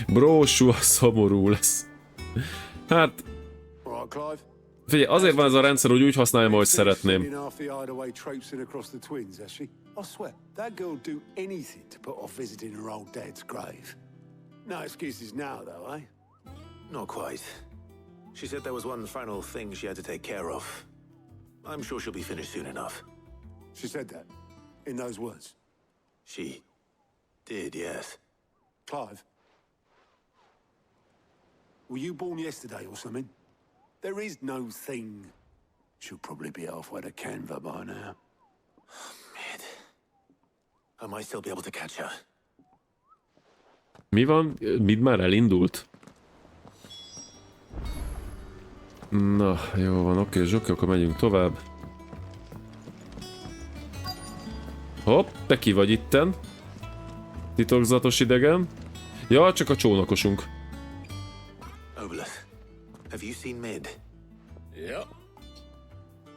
Brósú, szomorú lesz. Hát... Figyelj, azért van ez a rendszer, hogy úgy használjam, ahogy szeretném. No excuses now, though, eh? Not quite. She said there was one final thing she had to take care of. I'm sure she'll be finished soon enough. She said that? In those words? She did, yes. Clive? Were you born yesterday or something? There is no thing. She'll probably be halfway to Canva by now. Oh, man. I might still be able to catch her. Mi van? Mid már elindult? Na, jó van, oké, zsoki, akkor megyünk tovább. Hopp, te ki vagy itten? Titokzatos idegen. Ja, csak a csónakosunk. Obelus, have you seen Mid? Yep.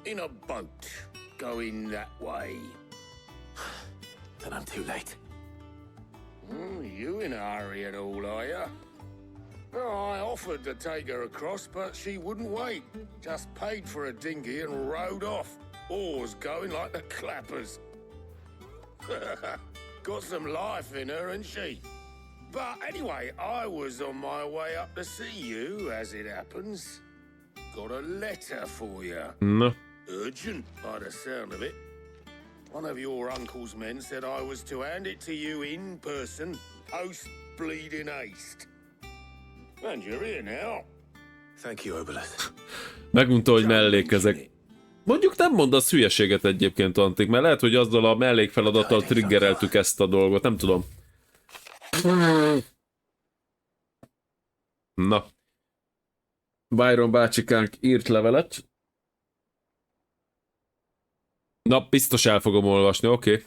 In a boat, going that way. Then I'm too late. You in a hurry at all, are you? Oh, I offered to take her across, but she wouldn't wait. Just paid for a dinghy and rowed off. Oars going like the clappers. Got some life in her, ain't she? But anyway, I was on my way up to see you, as it happens. Got a letter for you. No. Urgent, by the sound of it. One of your uncle's men said I was to hand it to you in person, post-bleeding haste. And you're here now. Thank you, Obelus. Megmondta, hogy mellékezek. Mondjuk nem mondasz hülyeséget egyébként, Antik, mert lehet, hogy azzal a mellékfeladattal triggereltük ezt a dolgot, nem tudom. Na. Byron bácsikánk írt levelet. Na, biztos el fogom olvasni, oké.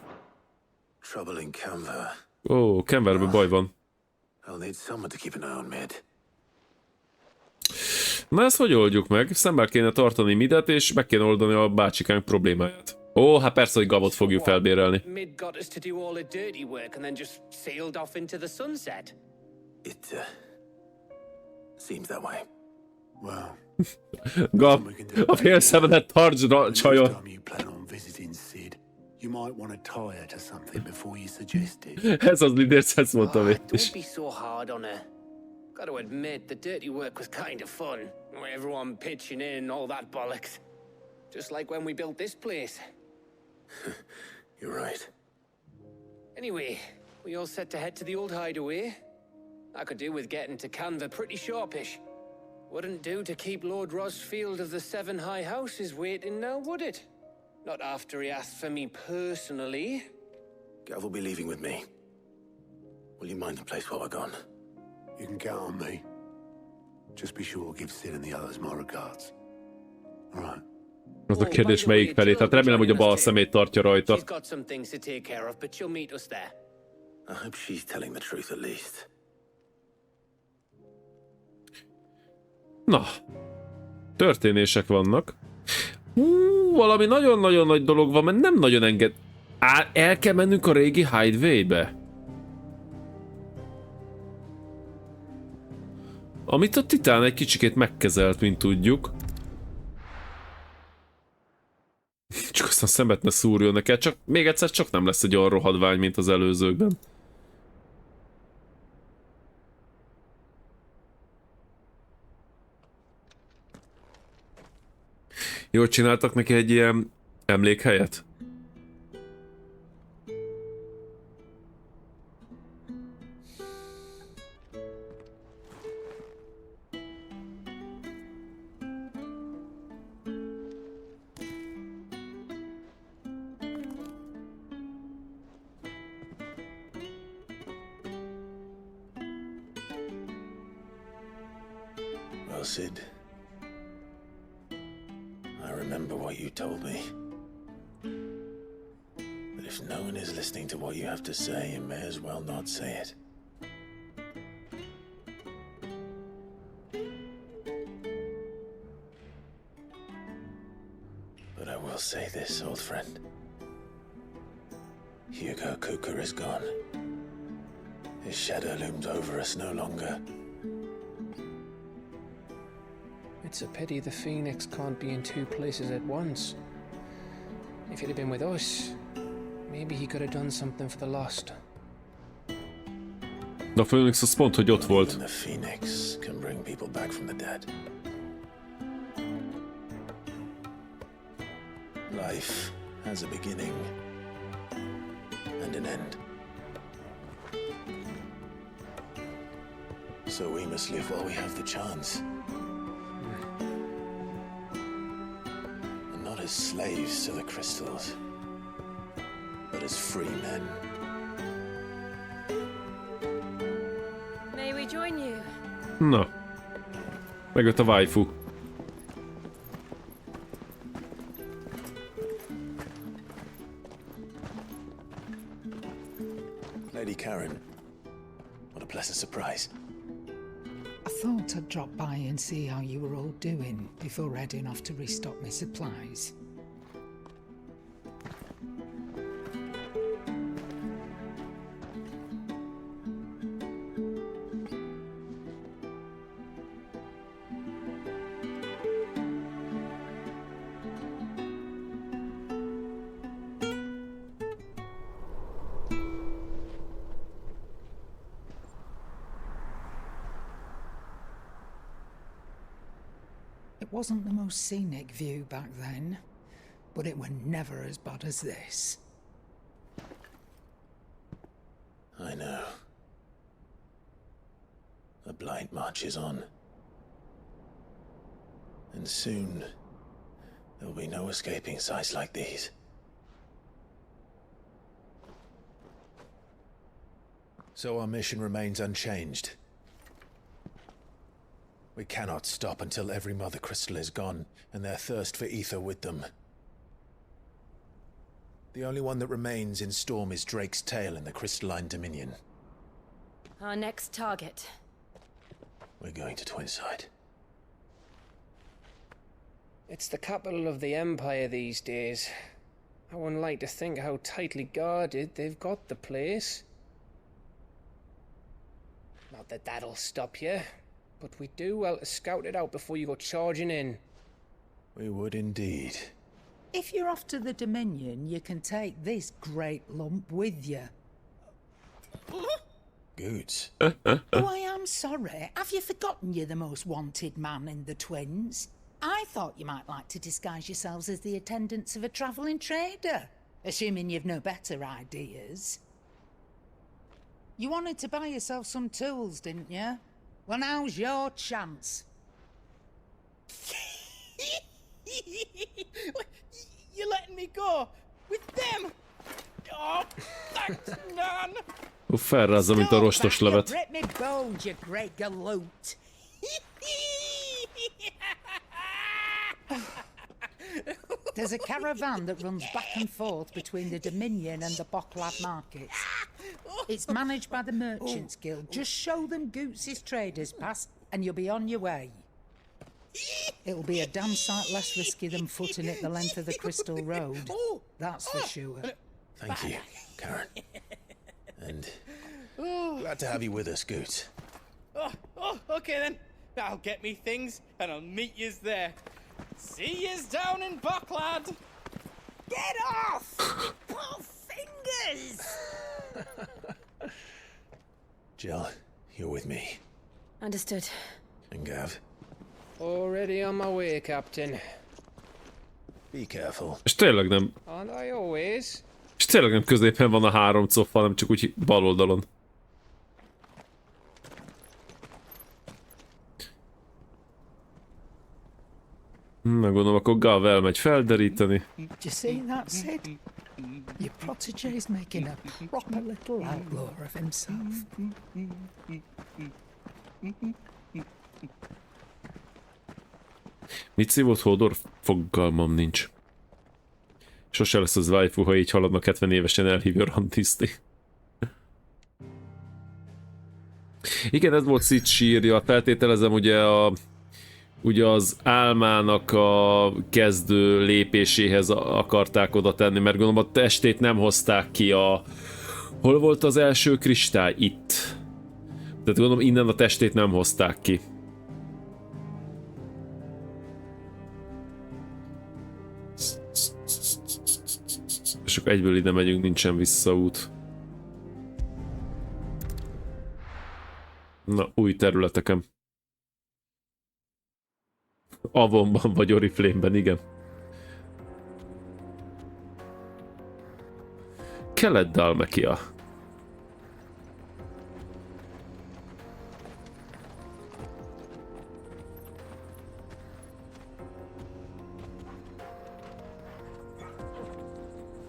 Ó, Canverben baj van. Na ezt hogy oldjuk meg? Szemben kéne tartani Midet, és meg kéne oldani a bácsikánk problémáját. Ó, hát persze, hogy Gavot fogjuk felbérelni. Gav, a fél szemedet tartsd, csajon! Ez az lidérc, ezt mondtam én is. Got to admit, the dirty work was kind of fun. Everyone pitching in and all that bollocks. Just like when we built this place. You're right. Anyway, we all set to head to the old hideaway. I could do with getting to Canva pretty sharpish. Wouldn't do to keep Lord Rosfield of the Seven High Houses waiting now, would it? Not after he asked for me personally. Gav will be leaving with me. Will you mind the place while we're gone? You can count on me. Just be sure to give Sid and the others my regards. All right. Az a kérdés melyik felé, tehát remélem, hogy a bal szemét tartja rajta. She's got some things to take care of, but she'll meet us there. I hope she's telling the truth at least. Na, történések vannak. Valami nagyon-nagyon nagy dolog van, mert nem nagyon enged. El kell mennünk a régi Hideaway-be. Amit a Titán egy kicsikét megkezelt, mint tudjuk. Csak aztán szemet ne szúrjon neked, csak még egyszer csak nem lesz egy olyan rohadvány, mint az előzőkben. Jól csináltak neki egy ilyen emlékhelyet? Well, Sid, I remember what you told me. But if no one is listening to what you have to say, you may as well not say it. But I will say this, old friend. Hugo Cooker is gone. His shadow looms over us no longer. It's a pity the Phoenix can't be in two places at once. If he'd have been with us, maybe he could have done something for the lost. De a Phoenix az pont, hogy ott volt. Even the Phoenix can bring people back from the dead. Life has a beginning and an end. So we must live while we have the chance. And not as slaves to the crystals, but as free men. May we join you? Na. Megjött a waifu. Lady Karen, what a pleasant surprise. I thought I'd drop by and see how you were all doing before heading off to restock my supplies. It wasn't the most scenic view back then, but it were never as bad as this. I know. The blight marches on. And soon, there will be no escaping sights like these. So our mission remains unchanged. We cannot stop until every mother crystal is gone, and their thirst for ether with them. The only one that remains in Storm is Drake's tail in the crystalline dominion. Our next target. We're going to Twinside. It's the capital of the Empire these days. I wouldn't like to think how tightly guarded they've got the place. Not that that'll stop you, but we do well to scout it out before you go charging in. We would indeed. If you're off to the Dominion, you can take this great lump with you. Goods. Oh, I am sorry. Have you forgotten you're the most wanted man in the Twins? I thought you might like to disguise yourselves as the attendants of a travelling trader, assuming you've no better ideas. You wanted to buy yourself some tools, didn't you? Well, now's your chance. You're letting me go with them? Oh, thanks, Nan. Felrázza, mint a rostos levet. Rip me bones, you great galoot. There's a caravan that runs back and forth between the Dominion and the Bocklad markets. It's managed by the Merchants Guild. Just show them Goots' traders pass and you'll be on your way. It'll be a damn sight less risky than footing it the length of the Crystal Road. That's for sure. Thank you, Karen. And glad to have you with us, Goots. Oh, okay then. I'll get me things and I'll meet yous there. See yous down in Bocklad. Get off! Poor fingers! Jill, you're with me. Understood. And Gav, Already on my way, Captain. be careful. És tényleg nem... Aren't I always? És tényleg nem középen van a 3 cof, hanem csak úgy bal oldalon. Na gondolom, akkor Gav elmegy felderíteni. Do you see that, Sid? Your protégé's making a proper little outlaw of himself. Mit szívott Hodor? Fogalmam nincs. Sose lesz az waifu, ha így haladnak 70 évesen elhívja randiszti. Igen, ez volt Sid sírja. Feltételezem, ugye az álmának a kezdő lépéséhez akarták oda tenni, mert gondolom a testét nem hozták ki a... Hol volt az első kristály? Itt. Tehát gondolom innen a testét nem hozták ki. És akkor egyből ide megyünk, nincsen visszaút. Na, új területeken. Avonban vagy Oriflame-ben, igen. Kelet-Dalmekia.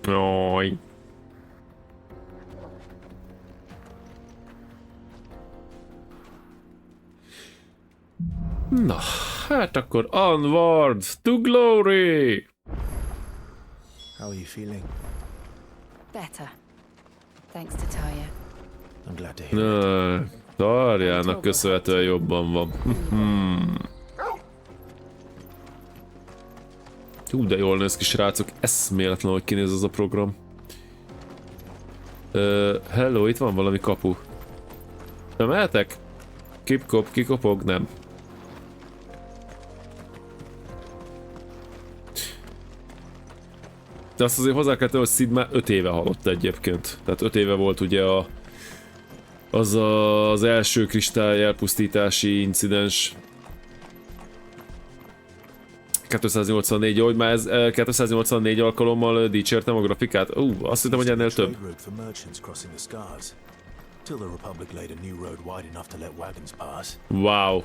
Oj. Na, hát akkor onward to glory! How are you feeling? Better. Thanks to Taya. I'm glad to hear it. Tarjának köszönhetően jobban van. Hú, de jól néz ki, srácok. Eszméletlen, hogy kinéz az a program. Hello, itt van valami kapu. Nem mehetek? Kikopog? Nem. De azt azért hozzá kell tenni, hogy Sid már 5 éve halott egyébként. Tehát 5 éve volt ugye az első kristály elpusztítási incidens. 284, ahogy már ez 284 alkalommal dicsértem a grafikát. Azt hittem, hogy ennél több. Wow.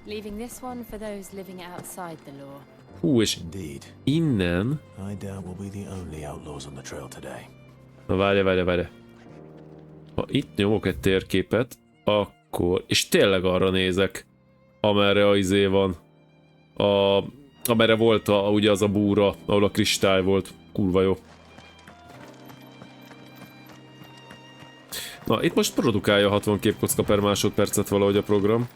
Leaving this one for those living outside the law. Hú, és innen... Na várja. Ha itt nyomok egy térképet, akkor... És tényleg arra nézek, amerre a izé van. Amerre volt ugye az a búra, ahol a kristály volt. Kurva jó. Na, itt most produkálja 60 képkocka per másodpercet valahogy a program.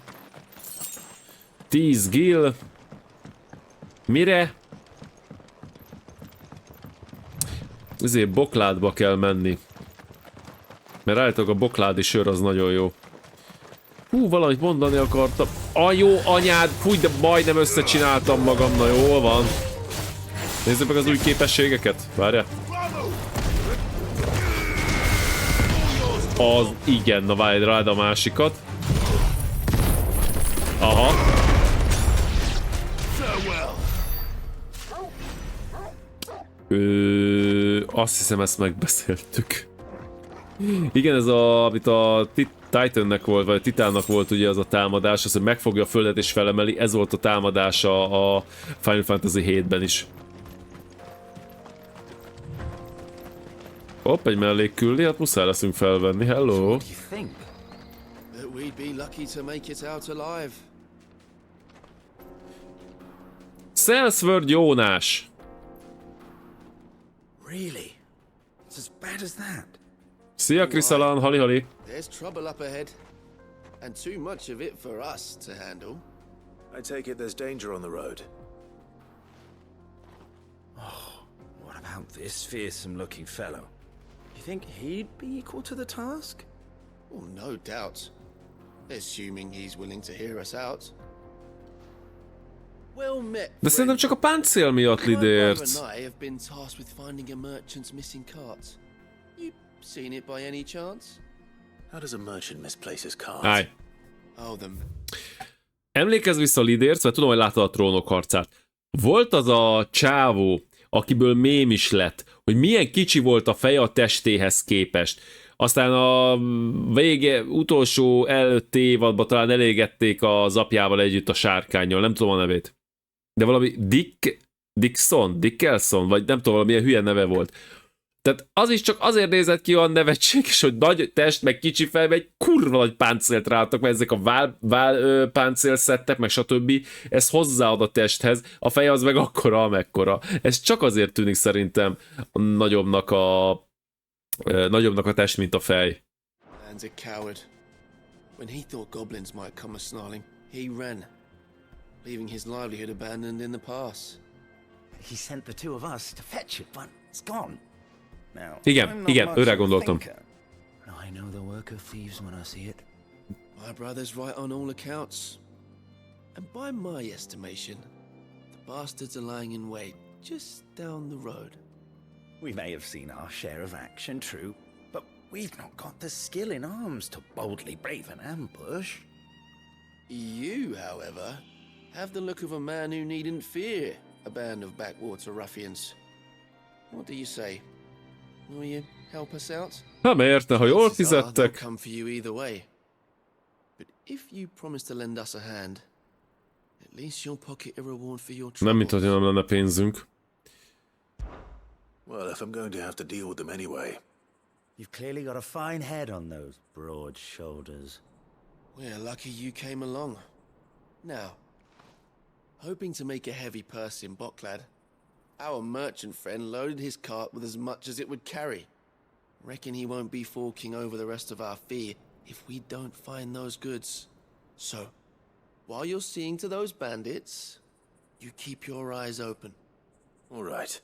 10 gill. Mire? Ezért bokládba kell menni. Mert állítólag a bokládi sör az nagyon jó. Hú, valamit mondani akartam. A jó anyád, fúj, de majdnem összecsináltam magam. Na jól van. Nézzük meg az új képességeket. Várjál. Az igen, na várj rád a másikat. Aha. Azt hiszem, ezt megbeszéltük. Igen, ez amit a Titannek volt, vagy a Titánnak volt ugye az a támadás, az, hogy megfogja a földet és felemeli, ez volt a támadása a Final Fantasy VII-ben is. Hopp, egy mellékküldi, hát muszáj leszünk felvenni, hello! Salesforce Jónás! Really? It's as bad as that? Szia, Kriszalán, hali. There's trouble up ahead, and too much of it for us to handle. I take it there's danger on the road. What about this fearsome-looking fellow? You think he'd be equal to the task? Oh, no doubt. Assuming he's willing to hear us out. Well met. De szerintem csak a páncél miatt lidért. Clive and I have been tasked with finding a merchant's missing carts. You seen it by any chance? How does a merchant misplace his cards? Állj. Oh, them. Emlékezz vissza Lidérc, mert tudom, hogy láttad a Trónok harcát. Volt az a csávó, akiből mém is lett, hogy milyen kicsi volt a feje a testéhez képest. Aztán a utolsó előtti évadban talán elégették az apjával együtt a sárkánnyal, nem tudom a nevét. De valami Dickelson, vagy nem tudom, valamilyen hülye neve volt. Tehát az is csak azért nézett ki olyan nevetséges, hogy nagy test, meg kicsi fejbe egy kurva nagy páncélt ráadtak, mert ezek a páncélszettek, meg stb. Ez hozzáad a testhez, a feje az meg akkora, amekkora. Ez csak azért tűnik szerintem nagyobbnak a test, mint a fej. Man's a coward. When he thought goblins might come a-snarling, he ran, leaving his livelihood abandoned in the pass. He sent the two of us to fetch it, but it's gone. Now, Igen, őre gondoltam. I know the work of thieves when I see it. My brother's right on all accounts. And by my estimation, the bastards are lying in wait just down the road. We may have seen our share of action, true, but we've not got the skill in arms to boldly brave an ambush. You, however, have the look of a man who needn't fear a band of backwater ruffians. What do you say? Will you help us out? Hát miért ne, ha jól Chances are they'll fizettek? come for you either way. But if you promise to lend us a hand, at least you'll pocket a reward for your Nem, mint hogy troubles. nem lenne pénzünk. Well, if I'm going to have to deal with them anyway. You've clearly got a fine head on those broad shoulders. We're lucky you came along. Now, hoping to make a heavy purse in Boklad, our merchant friend loaded his cart with as much as it would carry. Reckon he won't be forking over the rest of our fee if we don't find those goods. So, while you're seeing to those bandits, you keep your eyes open. All right.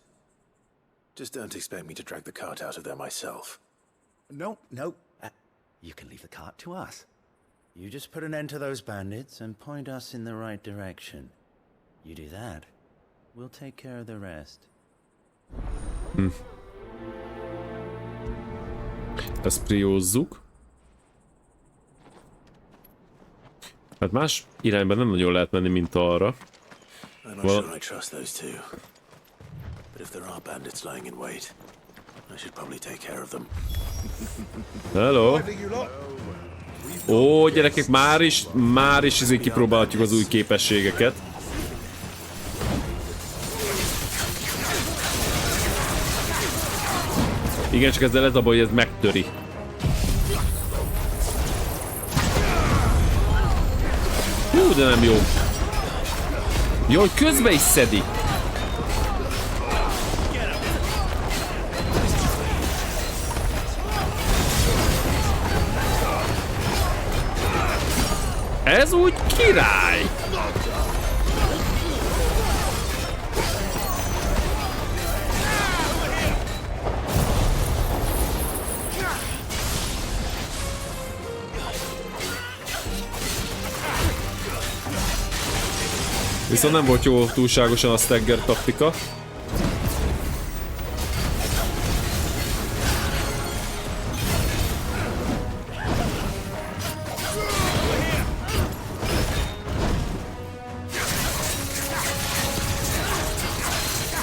Just don't expect me to drag the cart out of there myself. No. You can leave the cart to us. You just put an end to those bandits and point us in the right direction. You do that, we'll take care of the rest. Ezt priózzuk. Hát más irányban nem nagyon lehet menni, mint arra. I'm not sure I trust those two. But if there are bandits lying in wait, I should probably take care of them. Hello! Ó, gyerekek, már is ezért kipróbálhatjuk az új képességeket. Igen, csak ezzel ez a baj, hogy ez megtöri. Hú, de nem jó. Jó, hogy közbe is szedi. Ez úgy király! Viszont nem volt jó túlságosan a stagger taktika.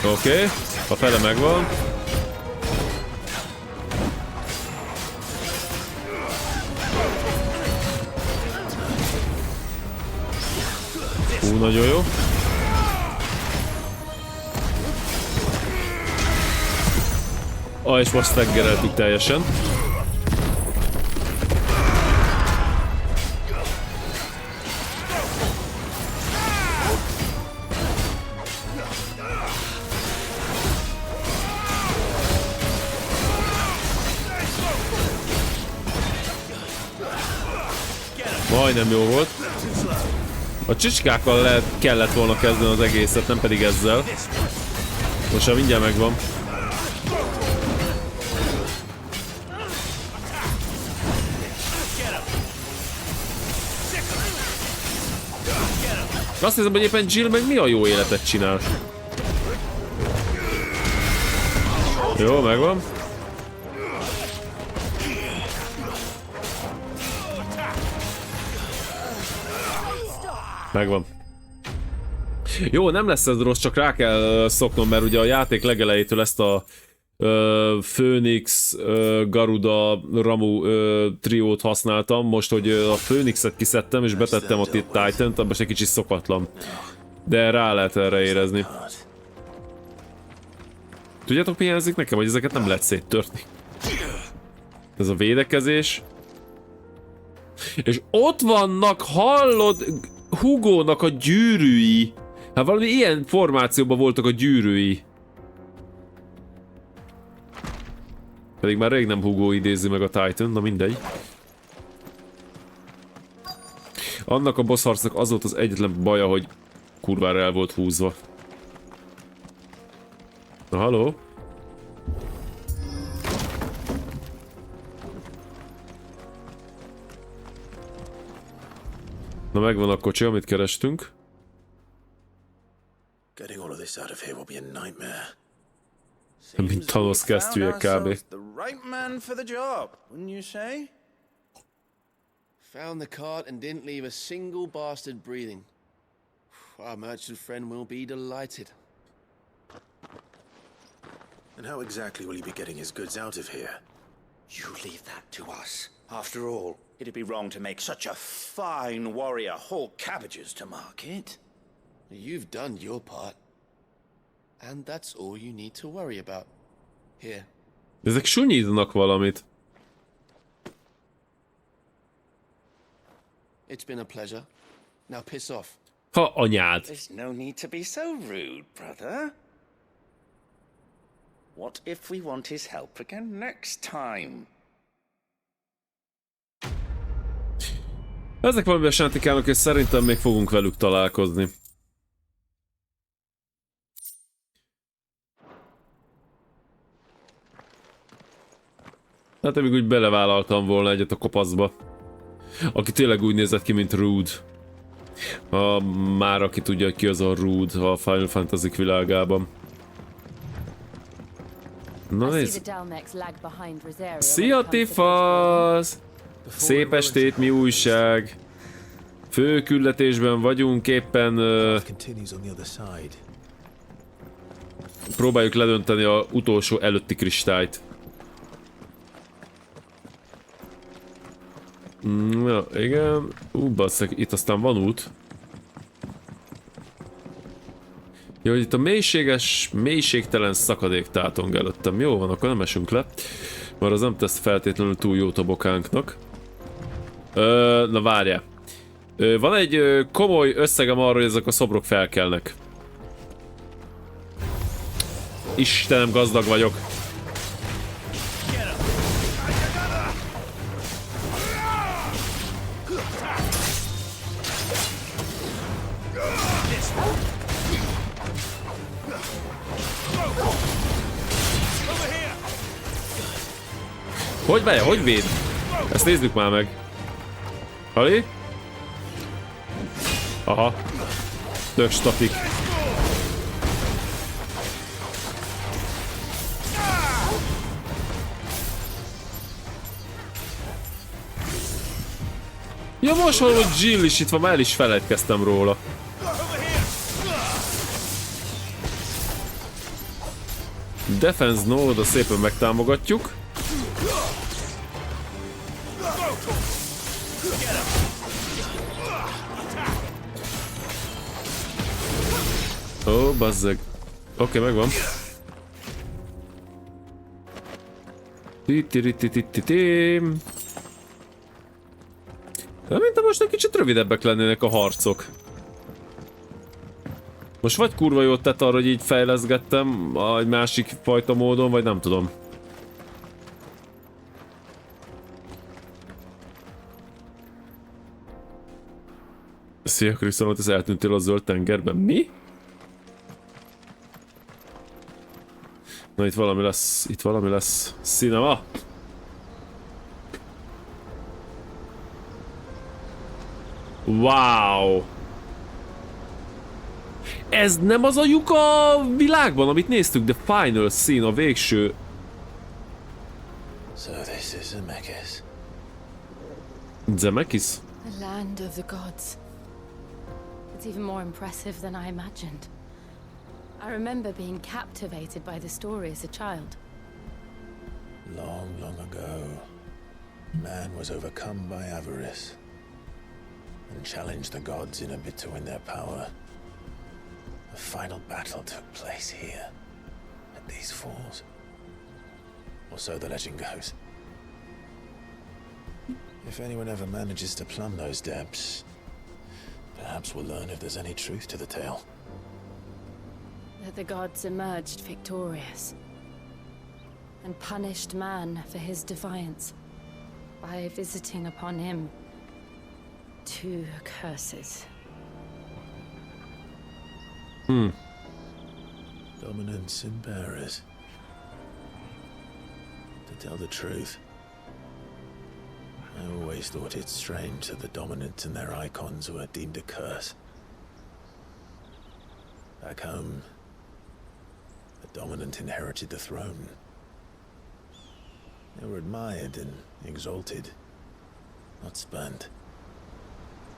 Oké, a fele megvan. Nagyon jó. És most staggereltük teljesen. Majdnem jó volt. A csicskákkal kellett volna kezdeni az egészet, nem pedig ezzel. Most már mindjárt megvan. Azt hiszem, hogy éppen Jill meg mi a jó életet csinál. Jó, megvan. Megvan. Jó, nem lesz ez rossz, csak rá kell szoknom, mert ugye a játék legelejétől ezt a Phoenix, Garuda, Ramu triót használtam. Most, hogy a Phoenixet kiszedtem és betettem a Titan-t, abban egy kicsit szokatlan. De rá lehet erre érezni. Tudjátok, mi jelzik nekem, hogy ezeket nem lehet széttörni? Ez a védekezés. És ott vannak, hallod, Hugónak a gyűrűi. Hát valami ilyen formációban voltak a gyűrűi. Pedig már rég nem Hugo idézi meg a Titan, na mindegy. Annak a boss harcnak az volt az egyetlen baja, hogy kurvára el volt húzva. Na, halló? Na megvan a kocsi, amit kerestünk. Getting all of this out of here will be a nightmare. Mint Thanos kesztyűje kb. The right man for the job, wouldn't you say? Found the cart and didn't leave a single bastard breathing. Our merchant friend will be delighted. And how exactly will he be getting his goods out of here? You leave that to us. After all, it'd be wrong to make such a fine warrior haul cabbages to market. You've done your part. And that's all you need to worry about. Here. Ezek sunyítanak valamit. It's been a pleasure. Now piss off. Ha anyád. There's no need to be so rude, brother. What if we want his help again next time? Ezek valamivel sántikálnak, és szerintem még fogunk velük találkozni. Hát még úgy belevállaltam volna egyet a kopaszba. Aki tényleg úgy nézett ki, mint Rude. Már aki tudja, ki az a Rude a Final Fantasy világában. Na nézd. Szia Tifasz! Szép estét, mi újság? Fő küldetésben vagyunk, éppen próbáljuk ledönteni az utolsó előtti kristályt. Ja, igen. Basszak, itt aztán van út. Jó, hogy itt a mélységtelen szakadék tátong előttem. Jó van, akkor nem esünk le. Mert az nem tesz feltétlenül túl jót a bokánknak. Na várjál. Van egy komoly összegem arra, hogy ezek a szobrok felkelnek. Istenem, gazdag vagyok. Hogy várja, hogy véd? Ezt nézzük már meg. Ali? Aha. Tök statik. Ja, most hallom, hogy Jill is itt van, már el is felejtkeztem róla. Defense node-a szépen megtámogatjuk. Ó, bazzeg. Oké, megvan. De mint most egy kicsit rövidebbek lennének a harcok. Most vagy kurva jót tett arra, hogy így fejleszgettem egy másik fajta módon, vagy nem tudom. Szia Krisztánot, ez eltűntél a zöld tengerben. Mi? Na itt valami lesz. Cinema! Wow! Ez nem az a lyuk a világban, amit néztük, de final scene, a végső. So this is Zemeckis. Zemeckis? The land of the gods. It's even more impressive than I imagined. I remember being captivated by the story as a child. Long, long ago, man was overcome by avarice and challenged the gods in a bid to win their power. The final battle took place here, at these falls. Or so the legend goes. If anyone ever manages to plumb those depths, perhaps we'll learn if there's any truth to the tale. That the gods emerged victorious and punished man for his defiance by visiting upon him 2 curses. Dominance and bearers. To tell the truth, I always thought it strange that the dominant and their icons were deemed a curse. Back home, the dominant inherited the throne. They were admired and exalted, not spurned.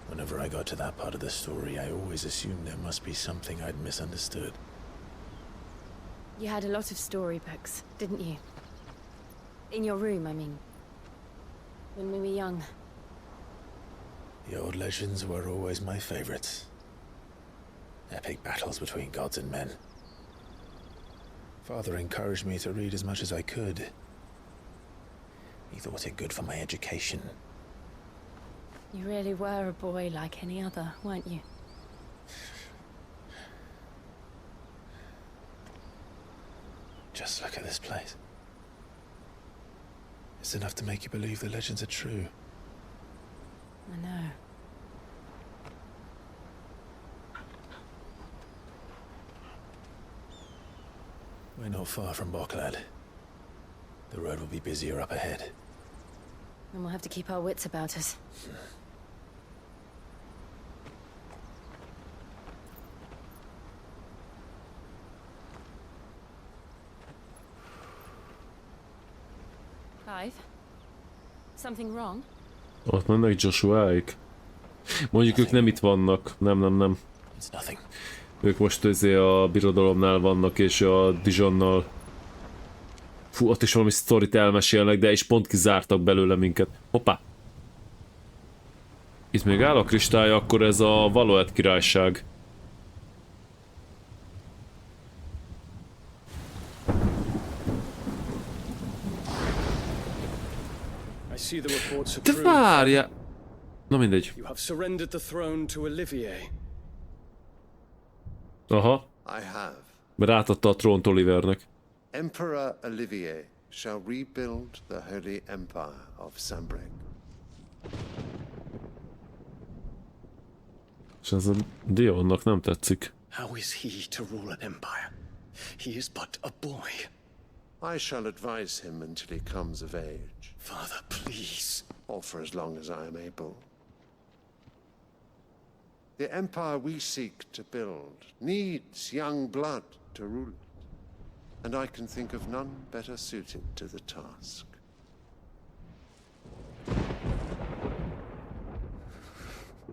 Whenever I got to that part of the story, I always assumed there must be something I'd misunderstood. You had a lot of storybooks, didn't you? In your room, I mean. When we were young. The old legends were always my favorites. Epic battles between gods and men. Father encouraged me to read as much as I could. He thought it good for my education. You really were a boy like any other, weren't you? Just look at this place. It's enough to make you believe the legends are true. I know. We're not far from Boklad. The road will be busier up ahead. And we'll have to keep our wits about us. Clive? Something wrong? Ott mennek Joshuáik. Mondjuk ők nem itt vannak. Nem. It's nothing. Ők most a birodalomnál vannak, és a Dijonnal. Fú, ott is valami sztorit elmesélnek, de is pont kizártak belőle minket. Hoppá! Itt még áll a kristály, akkor ez a Valoet királyság. De várja! Na mindegy. Aha. Mert átadta a trónt Olivernek. Emperor Olivier shall rebuild the Holy Empire of Sanbreque. És ez a Dionnak nem tetszik. How is he to rule an empire? He is but a boy. I shall advise him until he comes of age. Father, please. Or for as long as I am able. The empire we seek to build needs young blood to rule it. And I can think of none better suited to the task.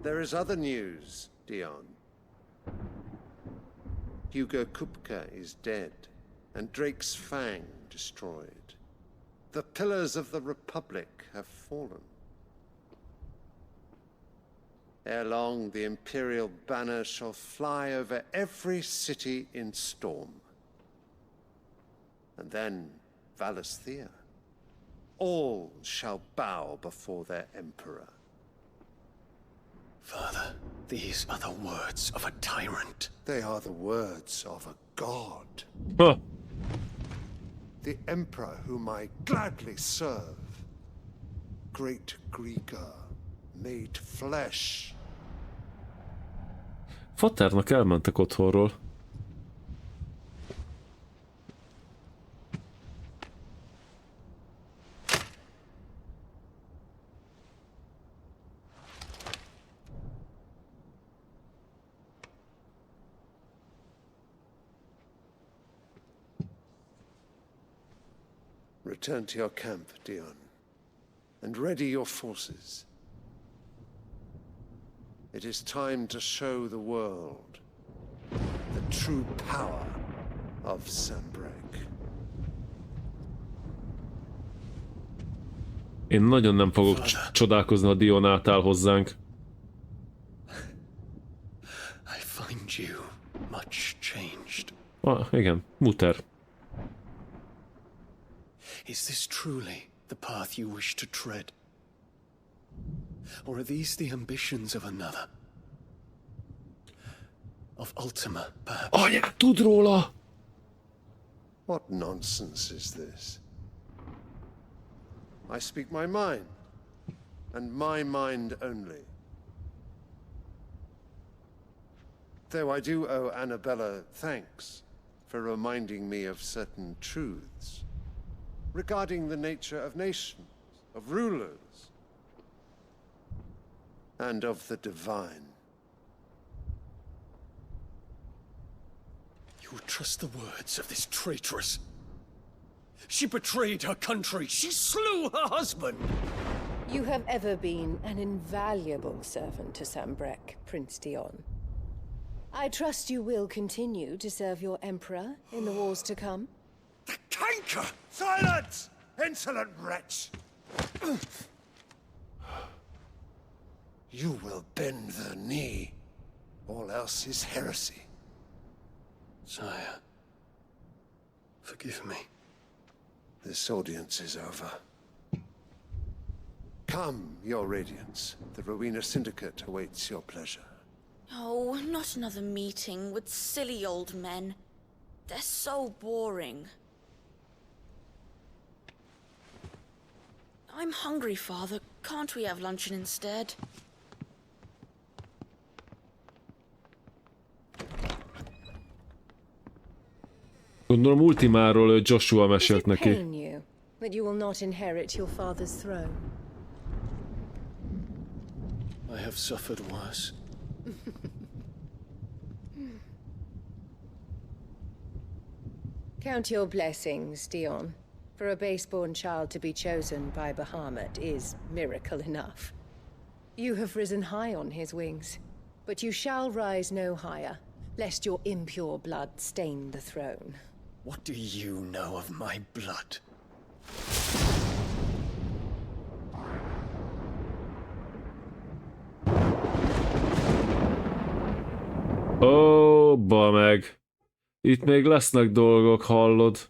There is other news, Dion. Hugo Kupka is dead, and Drake's Fang destroyed. The pillars of the Republic have fallen. Ere long, the Imperial banner shall fly over every city in Storm. And then Valisthea. All shall bow before their emperor. Father, these are the words of a tyrant. They are the words of a god. Huh. The emperor whom I gladly serve. Great Grieger, made flesh. Fatárnak elmentek otthonról. Return to your camp, Dion, and ready your forces. It is time to show the world the true power of Sanbreque. Én nagyon nem fogok csodálkozni, ha Dion átáll hozzánk. I find you much changed. Igen, muter. Is this truly the path you wish to tread? Or are these the ambitions of another? Of Ultima, perhaps? Anyád, tud róla! What nonsense is this? I speak my mind, and my mind only. Though I do owe Annabella thanks for reminding me of certain truths regarding the nature of nations, of rulers, and of the divine. You would trust the words of this traitress? She betrayed her country. She slew her husband. You have ever been an invaluable servant to Sambrek, Prince Dion. I trust you will continue to serve your emperor in the wars to come. The canker! Silence! Insolent wretch! You will bend the knee. All else is heresy. Sire, forgive me. This audience is over. Come, your radiance. The Rowena Syndicate awaits your pleasure. Oh, not another meeting with silly old men. They're so boring. I'm hungry, Father. Can't we have luncheon instead? Gondolom Ultimáról Joshua mesélt neki. Pain you that you will not inherit your father's throne. I have suffered worse. Count your blessings, Dion. For a base-born child to be chosen by Bahamut is miracle enough. You have risen high on his wings, but you shall rise no higher, lest your impure blood stain the throne. What do you know of my blood? Ó, ba meg. Itt még lesznek dolgok, hallod?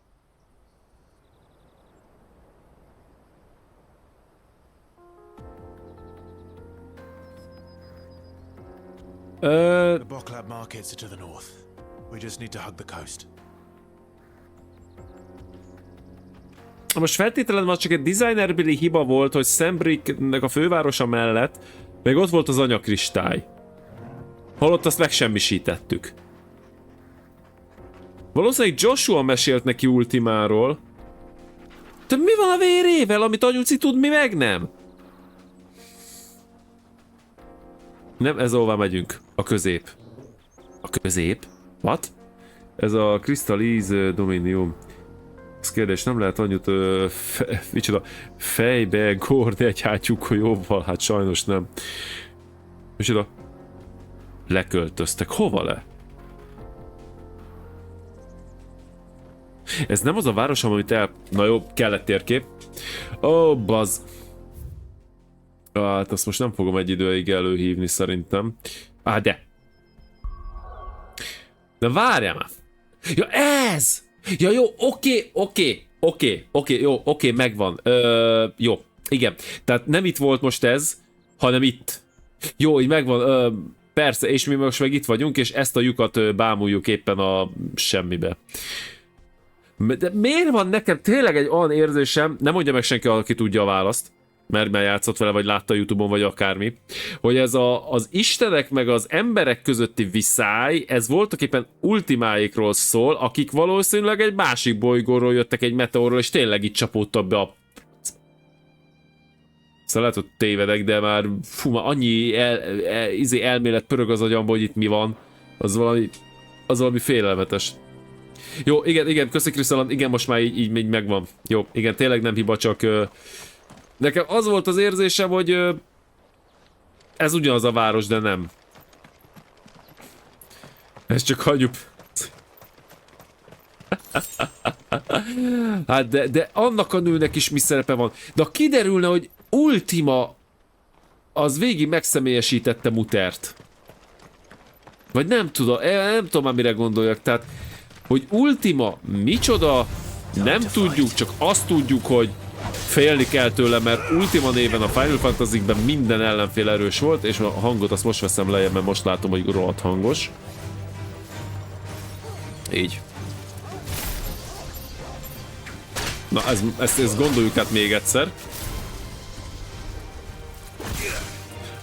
The Boklab markets are to the north. We just need to hug the coast. Most feltétlenül az csak egy designerbeli hiba volt, hogy Sambricknek a fővárosa mellett még ott volt az anyakristály. Holott azt megsemmisítettük. Valószínűleg Joshua mesélt neki Ultimáról. De mi van a vérével, amit anyuci tud, mi meg nem? Nem, ez ahová megyünk. A közép. A közép? What? Ez a Crystallize Dominium. Ez kérdés, nem lehet annyit micsoda, fejbe górni egy hátyúkolyóval? Hát sajnos nem. Micsoda? Leköltöztek. Hova le? Ez nem az a város, amit el... Na jó, kellett térkép. Ó, bazd. Hát azt most nem fogom egy időig előhívni szerintem. De. De várjál már. Ja, ez! Ja, jó, oké, megvan. Jó, igen. Tehát nem itt volt most ez, hanem itt. Jó, így megvan. Persze, és mi most meg itt vagyunk, és ezt a lyukat bámuljuk éppen a semmibe. De miért van nekem tényleg egy olyan érzésem, nem mondja meg senki, aki tudja a választ, mert játszott vele, vagy látta a YouTube-on, vagy akármi, hogy ez az istenek meg az emberek közötti viszály, ez voltaképpen Ultimáikról szól, akik valószínűleg egy másik bolygóról jöttek, egy meteorról, és tényleg itt csapódtak be a... Szóval lehet, hogy tévedek, de már már annyi elmélet pörög az agyamba, hogy itt mi van. Az valami félelmetes. Jó, igen, köszi Krisztalan, igen, most már így megvan. Jó, igen, tényleg nem hiba, csak... Nekem az volt az érzésem, hogy ez ugyanaz a város, de nem. Ez csak hagyjuk. Hát de annak a nőnek is mi szerepe van. De ha kiderülne, hogy Ultima az végig megszemélyesítette Mutert. Vagy nem tudom már mire gondoljak, tehát hogy Ultima micsoda, nem tudjuk, csak azt tudjuk, hogy félni kell tőle, mert Ultima néven a Final Fantasy-ben minden ellenfél erős volt, és a hangot azt most veszem lejjebb, mert most látom, hogy rohadt hangos. Így. Na, ezt gondoljuk át még egyszer.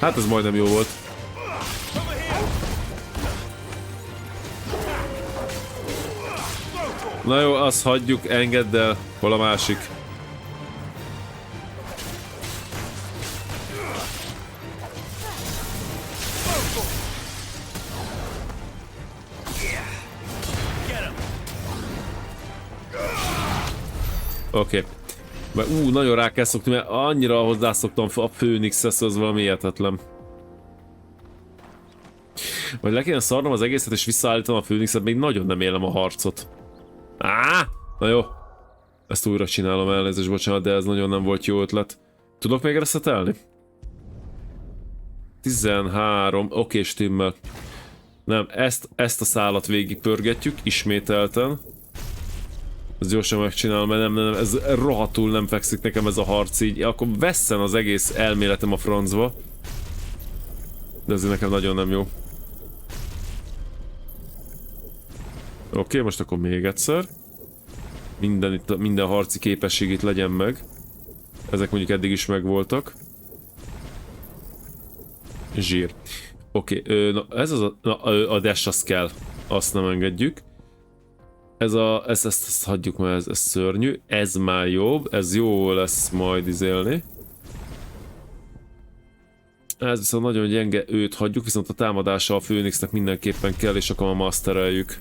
Hát ez majdnem jó volt. Na jó, azt hagyjuk, engedd el. Hol a másik? Oké. Mert nagyon rá kell szokni, mert annyira hozzászoktam a Phoenixhez, az valami hihetetlen. Vagy le kéne szarnom az egészet és visszaállítanom a Phoenixet, még nagyon nem élem a harcot. Na jó. Ezt újra csinálom, elnézést, bocsánat, de ez nagyon nem volt jó ötlet. Tudok még reszetelni? 13, oké, stimmel. Nem, ezt a szálat végigpörgetjük, ismételten. Ezt gyorsan megcsinálom, mert nem, ez rohadtul nem fekszik nekem ez a harc így. Akkor vesszen az egész elméletem a francba. De ez nekem nagyon nem jó. Oké, most akkor még egyszer. Minden harci képesség itt legyen meg. Ezek mondjuk eddig is megvoltak. Zsír. Oké, na ez az a dash az kell. Azt nem engedjük. Ezt hagyjuk, mert ez szörnyű. Ez már jobb. Ez jó lesz majd izélni. Ez viszont nagyon gyenge, őt hagyjuk, viszont a támadása a Phoenixnek mindenképpen kell, és akkor mastereljük.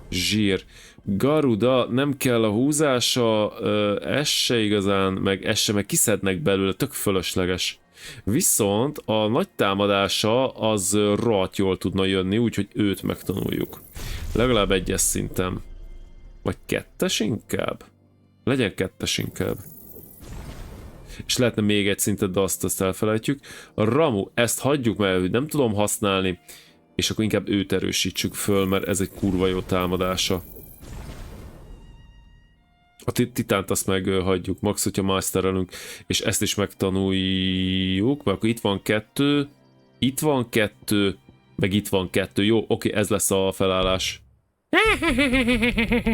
Zsír. Garuda, nem kell a húzása, ez se igazán, meg ez se, meg kiszednek belőle, tök fölösleges. Viszont a nagy támadása az rohadt jól tudna jönni, úgyhogy őt megtanuljuk. Legalább egyes szinten. Vagy kettes inkább? Legyen kettes inkább. És lehetne még egy szintet, de azt elfelejtjük. A Ramu, ezt hagyjuk, mert nem tudom használni. És akkor inkább őt erősítsük föl, mert ez egy kurva jó támadása. A titánt azt meg hagyjuk, max, hogyha masterelünk, és ezt is megtanuljuk, mert akkor itt van kettő, meg itt van kettő. Jó, oké, ez lesz a felállás.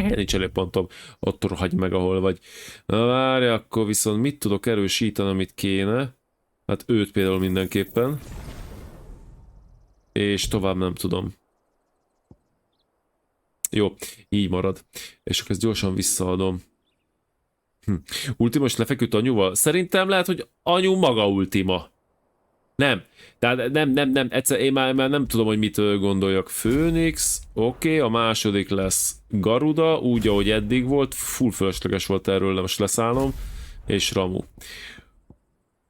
Nincs elég pontom, ott hagyj meg, ahol vagy. Na várj, akkor viszont mit tudok erősíteni, amit kéne? Hát őt például mindenképpen. És tovább nem tudom. Jó, így marad. És akkor ezt gyorsan visszaadom. Ultima most lefeküdt anyuval? Szerintem lehet, hogy anyu maga Ultima. Nem. Tehát nem. Egyszer én már nem tudom, hogy mit gondoljak. Phoenix, oké, a második lesz Garuda, úgy, ahogy eddig volt. Full fölösleges volt erről, de most leszállom. És Ramu.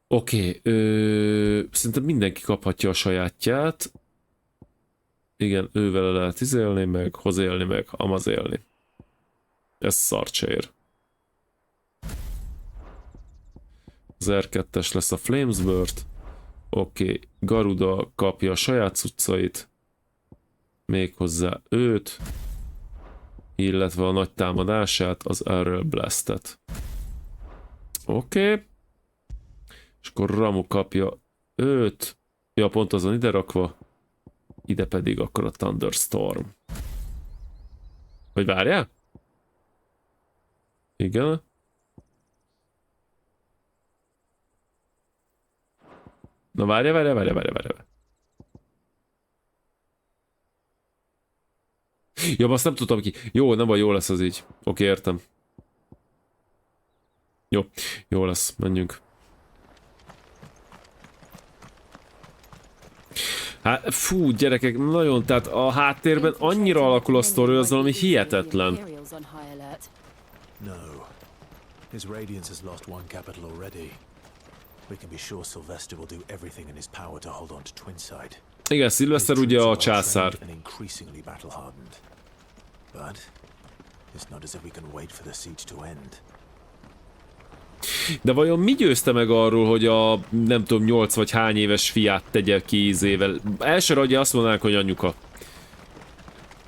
Oké, szerintem mindenki kaphatja a sajátját. Igen, ővel lehet izélni, meg hozélni, meg amazélni. Ez szart se ér. Az R2-es lesz a Flamesbird. Oké, Garuda kapja a saját cuccait. Méghozzá őt. Illetve a nagy támadását, az Arrow Blastet. Oké. És akkor Ramu kapja őt. Ja, pont azon ide rakva. Ide pedig akkor a Thunderstorm. Vagy várjál? Igen. Na várjál. Ja, azt nem tudtam ki. Jó, nem baj, jó lesz az így. Oké, értem. Jó lesz, menjünk. Hát, fú, gyerekek, nagyon, tehát a háttérben annyira alakul a sztori, az valami hihetetlen. No. His Radiance has lost one capital already. We can be sure Sylvester will do everything in his power to hold on to Twinside. Igen, Sylvester ugye a császár. Increasingly battle hardened. But it's not as if we can wait for the siege to end. De vajon mi győzte meg arról, hogy a nem tudom 8 vagy hány éves fiát tegye ki ízével? Elsőre ugye azt mondanánk, hogy anyuka.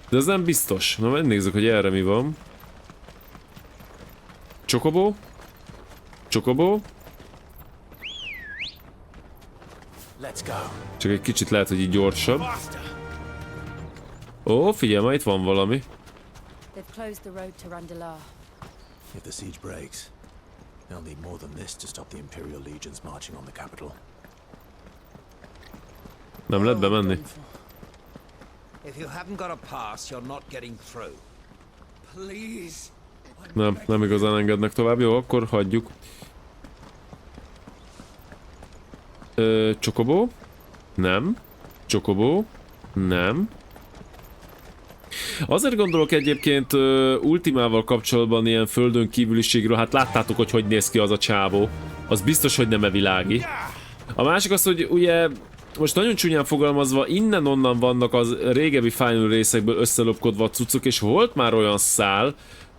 De ez nem biztos. Na megnézzük, hogy erre mi van. Csokobó? Csak egy kicsit lehet, hogy így gyorsabb. Ó, figyelj, ma itt van valami. If the siege breaks, they'll need more than this to stop the Imperial legions marching on the capital. Nem lehet bemenni. If you haven't got a pass, you're not getting through. Please. Nem igazán engednek tovább. Jó, akkor hagyjuk. Csokobó? Nem. Csokobó? Nem. Azért gondolok egyébként Ultimával kapcsolatban ilyen földön kívüliségről, hát láttátok, hogy néz ki az a csávó. Az biztos, hogy nem világi. A másik az, hogy ugye, most nagyon csúnyán fogalmazva, innen-onnan vannak az régebbi Final részekből összelopkodva a cuccok, és volt már olyan szál,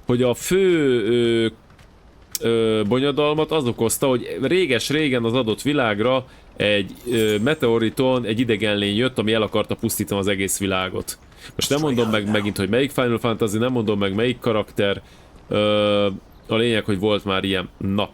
hogy a fő bonyodalmat az okozta, hogy réges-régen az adott világra egy meteoriton egy idegen lény jött, ami el akarta pusztítani az egész világot. Most nem mondom meg megint, hogy melyik Final Fantasy, nem mondom meg melyik karakter. A lényeg, hogy volt már ilyen. Na,